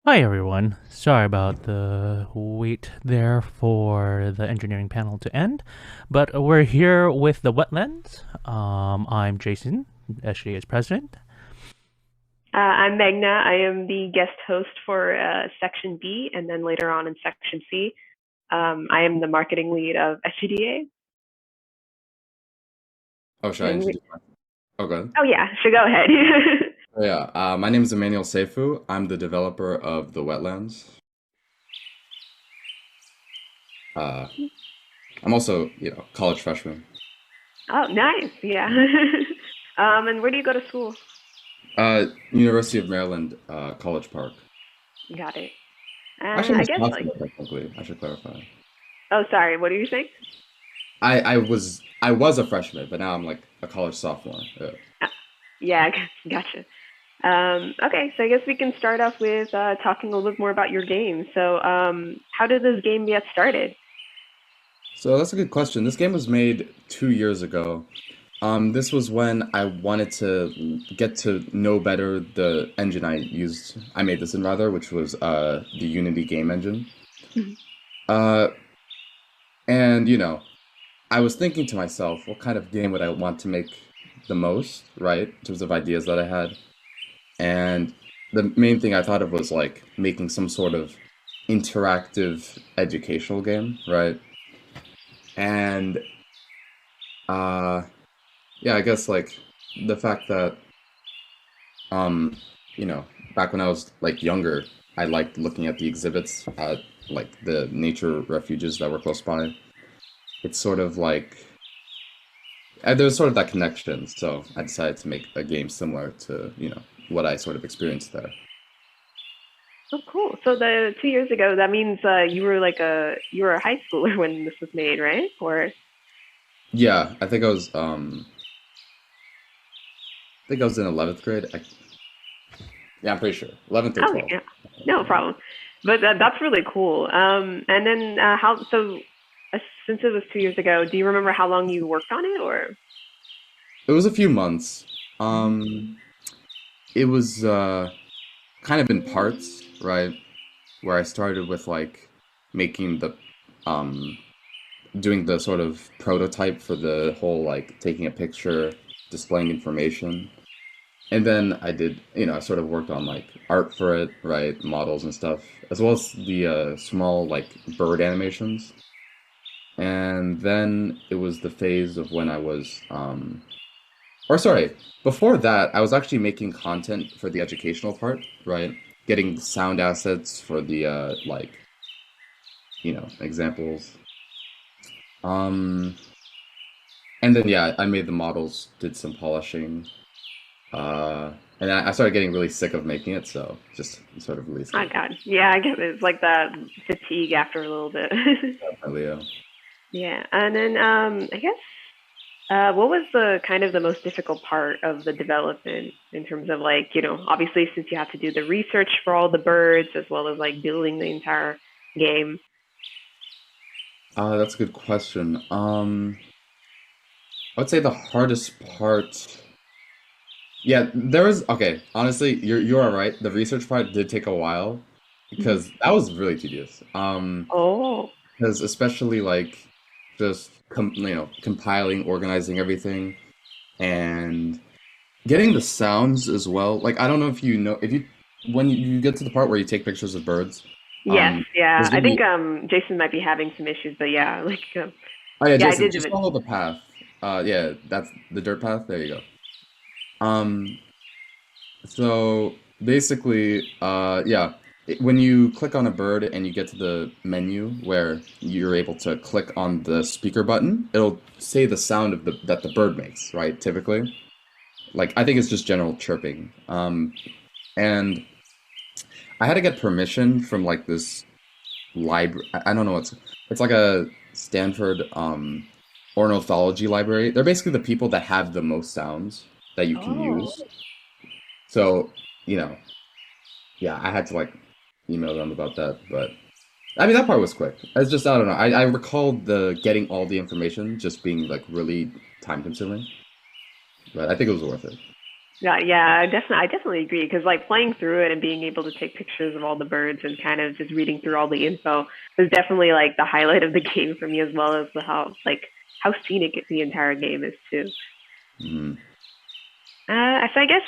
Hi everyone. Sorry about the wait there for the engineering panel to end, but we're here with the Wetlands. I'm Jason, SGDA's president. I'm Megna. I am the guest host for Section B, and then later on in Section C, I am the marketing lead of SGDA. Oh, should I And we, introduce myself? Oh, good. oh yeah, so go ahead. Oh, yeah. My name is Emmanuel Seifu. I'm the developer of the Wetlands. Uh, I'm also, college freshman. Oh, nice. Yeah. And where do you go to school? University of Maryland, College Park. Got it. And Actually, I guess like, Wisconsin, technically. I should clarify. oh, sorry. What do you think? I was a freshman, but now I'm like a college sophomore. Uh, yeah, gotcha. Okay, so I guess we can start off with talking a little bit more about your game. So, how did this game get started? So that's a good question. This game was made 2 years ago. This was when I wanted to get to know better the engine I made this in rather, which was the Unity game engine. Uh, and I was thinking to myself, what kind of game would I want to make the most, right? In terms of ideas that I had. And the main thing I thought of was like making some sort of interactive educational game, right? And uh yeah, I guess like the fact that um, you know, back when I was like younger, I liked looking at the exhibits at like the nature refuges that were close by. It's sort of like there's sort of that connection, so I decided to make a game similar to, what I sort of experienced there. Oh, cool. So the 2 years ago, that means you were a high schooler when this was made, right? Yeah, I think I was in 11th grade. Yeah, I'm pretty sure. 11th or Oh 12th. yeah, no problem. But that's really cool. And then since it was 2 years ago, do you remember how long you worked on it, or? It was a few months. Um, it was kind of in parts, right? Where I started with like making the um doing the sort of prototype for the whole like taking a picture, displaying information. And then I did, I sort of worked on like art for it, right? Models and stuff, as well as the small like bird animations. And then it was the phase of when I was or sorry, before that, I was actually making content for the educational part, right? Getting sound assets for the like, examples. Um, and then yeah, I made the models, did some polishing, and I started getting really sick of making it, so just sort of released Oh it. God, yeah, I guess it's like that fatigue after a little bit. Definitely, yeah. Yeah, and then I guess what was the kind of the most difficult part of the development in terms of like, obviously since you have to do the research for all the birds as well as like building the entire game. That's a good question. I would say the hardest part. Yeah, there was okay. Honestly, you're all right. The research part did take a while Mhm. because that was really tedious. Oh, Because especially like just compiling, organizing everything, and getting the sounds as well. Like I don't know if you know if you when you get to the part where you take pictures of birds, yes, yeah. there's I gonna think be Jason might be having some issues, but yeah, oh yeah, yeah, I Jason, did do just it. follow the path. Yeah, that's the dirt path. There you go. Um, So basically, yeah, when you click on a bird and you get to the menu where you're able to click on the speaker button, it'll say the sound of that the bird makes, right? Typically, like I think it's just general chirping. And I had to get permission from like this library. I don't know it's like a Stanford ornithology library. They're basically the people that have the most sounds that you can Oh, use. So, you know, yeah, I had to like email them about that, but I mean that part was quick. It's just I don't know. I recall the getting all the information just being like really time consuming, but I think it was worth it. Yeah, I definitely agree because like playing through it and being able to take pictures of all the birds and kind of just reading through all the info was definitely like the highlight of the game for me as well as the how scenic the entire game is too. Mm. So I guess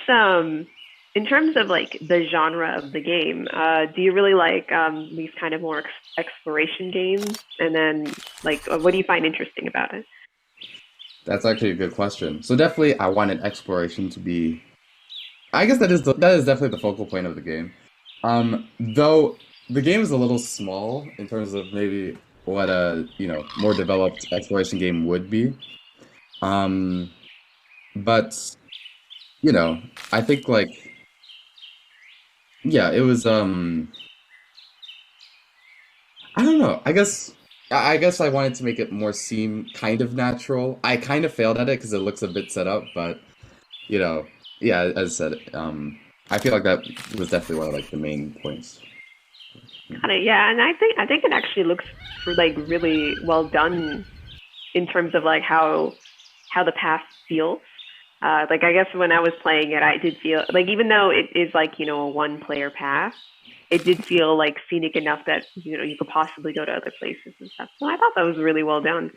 in terms of like the genre of the game, do you really like these kind of more exploration games? And then like what do you find interesting about it? That's actually a good question. So definitely, I wanted exploration to be. I guess that is definitely the focal point of the game. Though the game is a little small in terms of maybe what a more developed exploration game would be. Um, but you know, I think like yeah, it was I don't know. I guess I wanted to make it more seem kind of natural. I kind of failed at it because it looks a bit set up, but you know, yeah, as I said, I feel like that was definitely one of like the main points. Got it. Yeah, and I think it actually looks like really well done in terms of like how the path feels. Like I guess when I was playing it, I did feel like even though it is like a one player path, it did feel like scenic enough that you could possibly go to other places and stuff. So I thought that was really well done.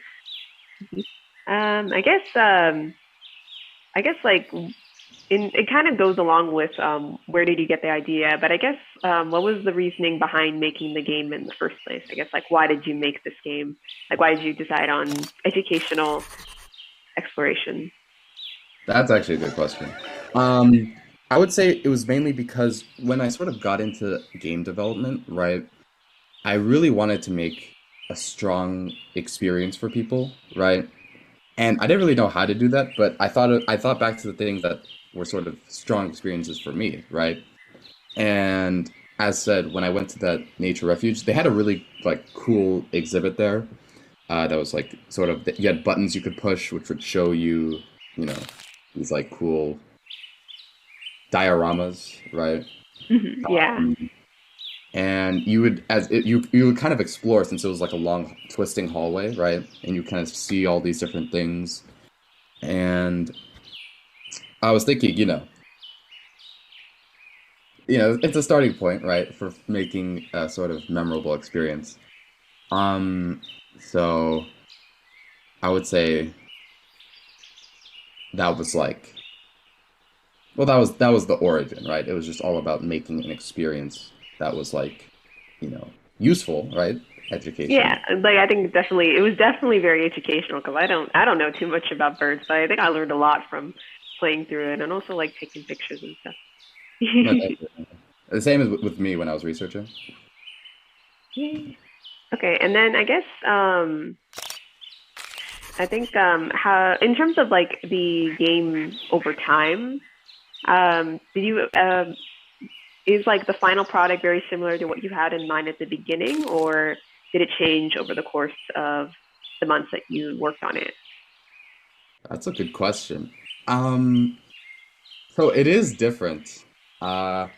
I guess like it kind of goes along with where did you get the idea, but I guess what was the reasoning behind making the game in the first place? I guess like why did you make this game? Like why did you decide on educational exploration? That's actually a good question. Um, I would say it was mainly because when I sort of got into game development, right, I really wanted to make a strong experience for people, right? And I didn't really know how to do that, but I thought back to the things that were sort of strong experiences for me, right? And as said, when I went to that nature refuge, they had a really like cool exhibit there. That was like sort of you had buttons you could push, which would show you, you know, these like cool dioramas, right? Yeah. Um, and you would you would kind of explore since it was like a long twisting hallway, right? And you kind of see all these different things. And I was thinking, it's a starting point, right, for making a sort of memorable experience. Um, so I would say that was like, well, that was the origin, right? It was just all about making an experience that was like, useful, right? Yeah, Educational. like I think definitely it was definitely very educational because I don't know too much about birds, but I think I learned a lot from playing through it and also like taking pictures and stuff. No, definitely. The same as with me when I was researching. Yay. Okay, and then I guess I think how in terms of like the game over time, did you is like the final product very similar to what you had in mind at the beginning, or did it change over the course of the months that you worked on it? That's a good question. Um, so it is different. Uh,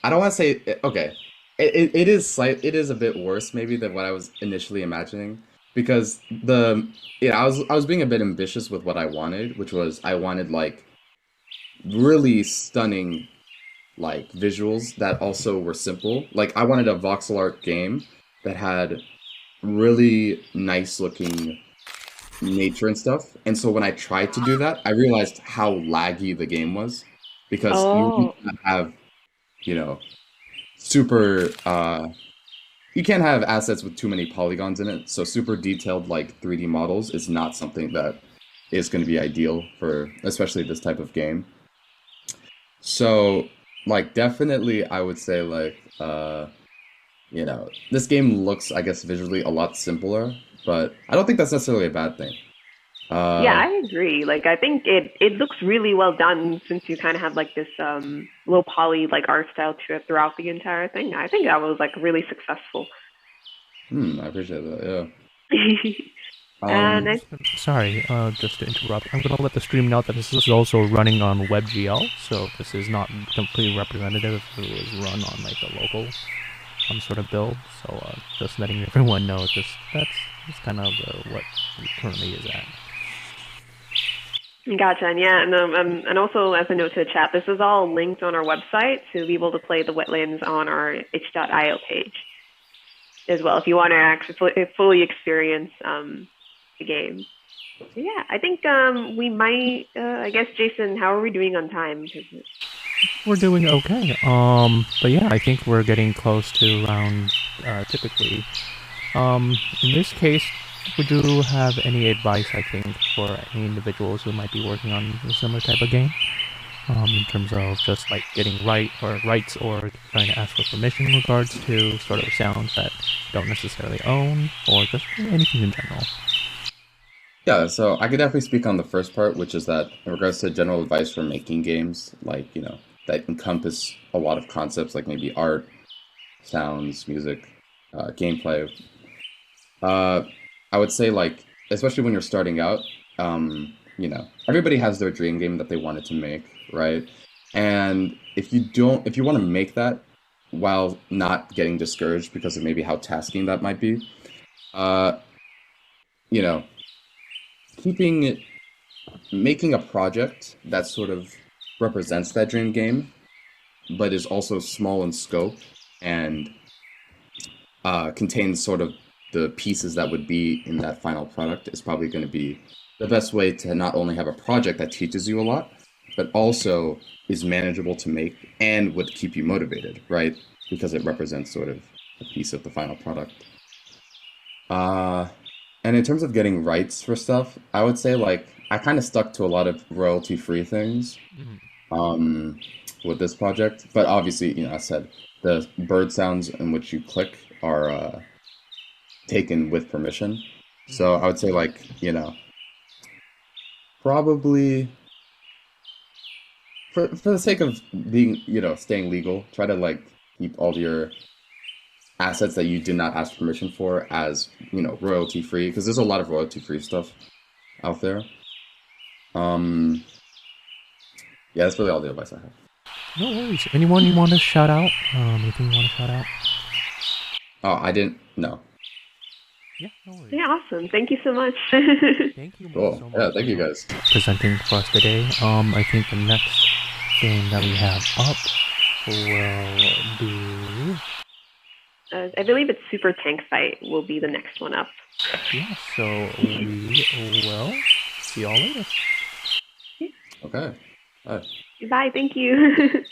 I don't want to say okay. It is a bit worse maybe than what I was initially imagining because I was being a bit ambitious with what I wanted, which was I wanted like really stunning like visuals that also were simple. Like I wanted a voxel art game that had really nice looking nature and stuff. And so when I tried to do that, I realized how laggy the game was because you Oh, can't have, you know, super you can't have assets with too many polygons in it. So super detailed like 3D models is not something that is going to be ideal for especially this type of game. So like definitely I would say like this game looks I guess visually a lot simpler, but I don't think that's necessarily a bad thing. yeah, Uh I agree. Like, I think it looks really well done since you kind of have like this low poly like art style to it throughout the entire thing. I think that was like really successful. I appreciate that. Yeah. And Um, I Sorry, just to interrupt. I'm gonna let the stream know that this is also running on WebGL, so this is not completely representative if it was run on like a local sort of build. So just letting everyone know, that's kind of what it currently is at. Gotcha. And yeah, and also as a note to the chat, this is all linked on our website to be able to play the Wetlands on our itch.io page as well if you want to actually fully experience the game. Yeah, I think we might. I guess Jason, how are we doing on time? We're doing okay. But yeah, I think we're getting close to around typically. In this case, would you have any advice, I think, for any individuals who might be working on a similar type of game? In terms of just like getting rights or trying to ask for permission in regards to sort of sounds that you don't necessarily own, or just anything in general. Yeah, so I could definitely speak on the first part, which is that in regards to general advice for making games, like, that encompass a lot of concepts like maybe art, sounds, music, gameplay. I would say, like, especially when you're starting out, everybody has their dream game that they wanted to make, right? And if you want to make that while not getting discouraged because of maybe how tasking that might be, uh, you know, making a project that sort of represents that dream game, but is also small in scope and contains sort of the pieces that would be in that final product is probably going to be the best way to not only have a project that teaches you a lot, but also is manageable to make and would keep you motivated, right? Because it represents sort of a piece of the final product. And in terms of getting rights for stuff, I would say like I kind of stuck to a lot of royalty-free things um, with this project, but obviously, I said the bird sounds in which you click are taken with permission. So I would say like, probably for the sake of being, staying legal, try to like keep all your assets that you did not ask permission for as, royalty free, because there's a lot of royalty free stuff out there. Yeah, that's really all the advice I have. No worries. Anyone you want to shout out? Anything you want to shout out? Oh, I didn't. No. Yeah, no worries. Yeah, awesome. Thank you so much. Thank you Cool. so much. Yeah, thank you guys. Presenting for us today. I think the next game that we have up will be. I believe it's Super Tank Fight will be the next one up. Yeah, so we will see y'all later. Okay. Bye. Bye. Thank you.